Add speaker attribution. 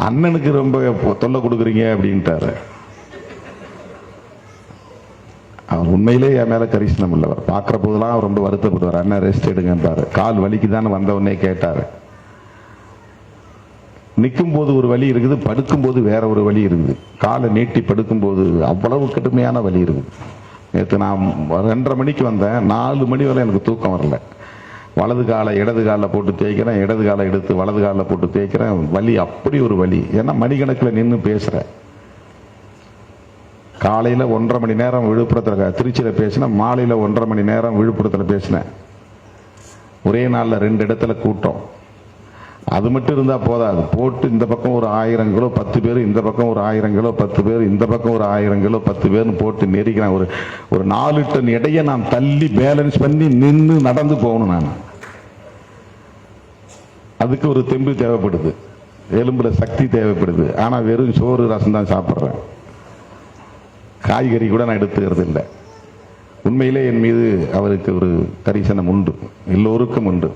Speaker 1: அண்ணனுக்கு ரொம்ப தொல்லை கொடுக்குறீங்க அப்படின்ட்டாரு. அவர் உண்மையிலே என் மேல கரிசனம் இல்லவர். பார்க்குற போதெல்லாம் ரொம்ப வருத்தப்படுவார். அண்ணன் ரெஸ்ட் எடுங்கன்றாரு. கால் வலிக்குதான்னு வந்தவொடனே கேட்டாரு. நிற்கும் போது ஒரு வலி இருக்குது, படுக்கும் போது வேற ஒரு வலி இருக்குது. காலை நீட்டி படுக்கும் போது அவ்வளவு கடுமையான வலி இருக்குது. நேற்று நான் 2:30 மணிக்கு வந்தேன். 4 மணி வரை எனக்கு தூக்கம் வரல. வலது காலை இடது காலில் போட்டு தேய்க்கிறேன், இடது காலை எடுத்து வலது காலில் போட்டு தேய்க்கிறேன். வலி அப்படி ஒரு வலி. ஏன்னா மணிக்கணக்கில் நின்று பேசுறேன். காலையில் 1.5 மணி நேரம் விழுப்புரத்தில் திருச்சியில் பேசினேன், மாலையில் 1.5 மணி நேரம் விழுப்புரத்தில் பேசினேன். ஒரே நாளில் 2 இடத்துல கூட்டம். அது மட்டும் இருந்தா போதாது. போட்டு இந்த பக்கம் ஒரு 1000 கிலோ 10 பேர், இந்த பக்கம் ஒரு 1000 கிலோ 10 பேர், இந்த பக்கம் ஒரு 1000 கிலோ 10 பேர்னு போட்டு நெரிக்கிறேன். ஒரு 4 டன் எடையை நான் தள்ளி பேலன்ஸ் பண்ணி நின்று நடந்து போகணும். நான் அதுக்கு ஒரு தெம்பு தேவைப்படுது, எலும்புல சக்தி தேவைப்படுது. ஆனா வெறும் சோறு ரசம் தான் சாப்பிட்றேன். காய்கறி கூட நான் எடுத்துக்கிறது இல்லை. உண்மையிலே என் மீது அவருக்கு ஒரு கரிசனம் உண்டு, எல்லோருக்கும் உண்டு.